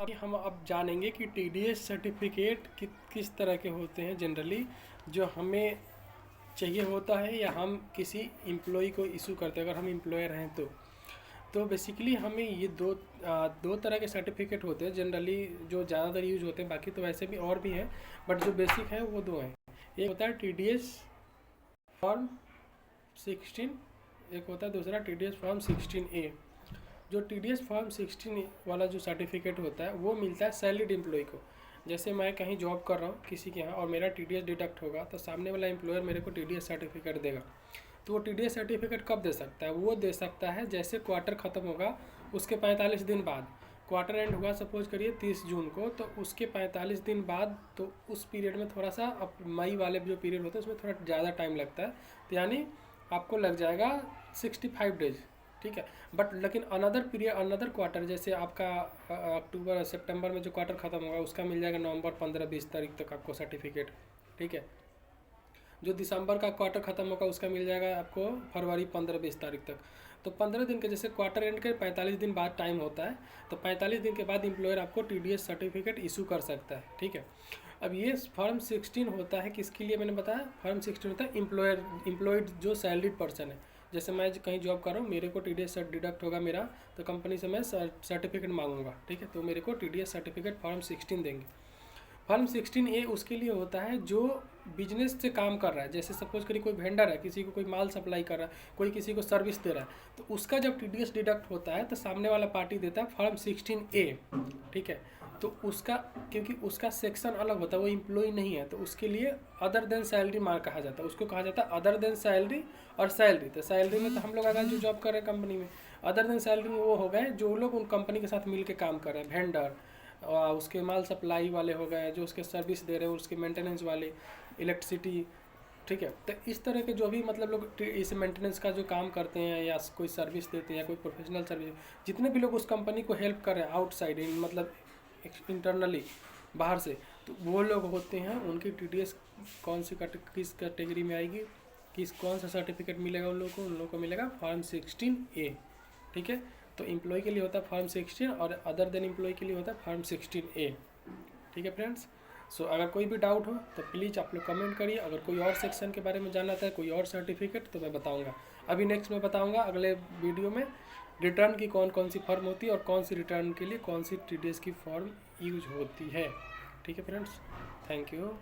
अभी हम अब जानेंगे कि टीडीएस सर्टिफिकेट किस तरह के होते हैं जनरली, जो हमें चाहिए होता है या हम किसी एम्प्लॉय को इशू करते हैं अगर हम एम्प्लॉयर हैं तो बेसिकली हमें ये दो तरह के सर्टिफिकेट होते हैं जनरली जो ज़्यादातर यूज होते हैं। बाकी तो वैसे भी और भी हैं, बट जो बेसिक है वो दो हैं। एक होता है टीडीएस फॉर्म 16, एक होता है दूसरा टीडीएस फॉर्म 16A। जो टीडीएस फॉर्म 16 वाला जो सर्टिफिकेट होता है वो मिलता है सैलरीड एम्प्लॉय को। जैसे मैं कहीं जॉब कर रहा हूँ किसी के यहाँ और मेरा टीडीएस डिडक्ट होगा तो सामने वाला एम्प्लॉयर मेरे को टीडीएस सर्टिफिकेट देगा। तो वो टीडीएस सर्टिफिकेट कब दे सकता है? वो दे सकता है जैसे क्वार्टर ख़त्म होगा उसके 45 दिन बाद। क्वार्टर एंड हुआ सपोज करिए 30 जून को, तो उसके 45 दिन बाद, तो उस पीरियड में थोड़ा सा अब मई वाले जो पीरियड होता है उसमें थोड़ा ज़्यादा टाइम लगता है, तो यानी आपको लग जाएगा 65 डेज, ठीक है। बट लेकिन अनदर पीरियड, अनदर क्वार्टर, जैसे आपका अक्टूबर सितंबर में जो क्वार्टर ख़त्म होगा उसका मिल जाएगा नवंबर 15-20 तारीख तक आपको सर्टिफिकेट, ठीक है। जो दिसंबर का क्वार्टर ख़त्म होगा उसका मिल जाएगा आपको फरवरी 15-20 तारीख तक। तो 15 दिन के, जैसे क्वार्टर एंड के 45 दिन बाद टाइम होता है, तो 45 दिन के बाद एम्प्लॉयर आपको टीडीएस सर्टिफिकेट इशू कर सकता है, ठीक है। अब ये फॉर्म 16 होता है किसके लिए? मैंने बताया फॉर्म 16 होता है एम्प्लॉयड जो सैलरीड पर्सन है। जैसे मैं कहीं जॉब कर रहा हूँ, मेरे को टीडीएस डिडक्ट होगा मेरा, तो कंपनी से मैं सर्टिफिकेट मांगूंगा, ठीक है, तो मेरे को टीडीएस सर्टिफिकेट फॉर्म 16 देंगे। फॉर्म 16A उसके लिए होता है जो बिजनेस से काम कर रहा है। जैसे सपोज करिए कोई वेंडर है, किसी को कोई माल सप्लाई कर रहा है, कोई किसी को सर्विस दे रहा है, तो उसका जब टीडीएस डिडक्ट होता है तो सामने वाला पार्टी देता है फॉर्म 16A, ठीक है। तो उसका, क्योंकि उसका सेक्शन अलग होता है, वो एम्प्लॉय नहीं है, तो उसके लिए अदर देन सैलरी मार्क कहा जाता है। उसको कहा जाता है अदर देन सैलरी और सैलरी। तो सैलरी में तो हम लोग अगर जो जॉब कर रहे हैं कंपनी में, अदर देन सैलरी में वो हो गए जो लोग उन कंपनी के साथ मिल के काम कर रहे हैं, वेंडर, उसके माल सप्लाई वाले हो गए, जो उसके सर्विस दे रहे हैं, उसके मेंटेनेंस वाले, इलेक्ट्रिसिटी, ठीक है। तो इस तरह के जो भी मतलब लोग इस मेंटेनेंस का जो काम करते हैं या कोई सर्विस देते हैं या कोई प्रोफेशनल सर्विस, जितने भी लोग उस कंपनी को हेल्प कर रहे हैं आउटसाइड, मतलब इंटरनली बाहर से, तो वो लोग होते हैं। उनकी टीडीएस कौन सी किस कैटेगरी में आएगी, कौन सा सर्टिफिकेट मिलेगा उन लोगों को मिलेगा फॉर्म 16A, ठीक है। तो एम्प्लॉय के लिए होता है फॉर्म 16 और अदर देन एम्प्लॉय के लिए होता है फॉर्म 16A, ठीक है फ्रेंड्स। सो अगर कोई भी डाउट हो तो प्लीज़ आप लोग कमेंट करिए। अगर कोई और सेक्शन के बारे में जानना था, कोई और सर्टिफिकेट, तो मैं बताऊंगा। अभी नेक्स्ट मैं बताऊंगा अगले वीडियो में रिटर्न की कौन कौन सी फॉर्म होती है और कौन सी रिटर्न के लिए कौन सी टीडीएस की फॉर्म यूज होती है, ठीक है फ्रेंड्स। Thank you.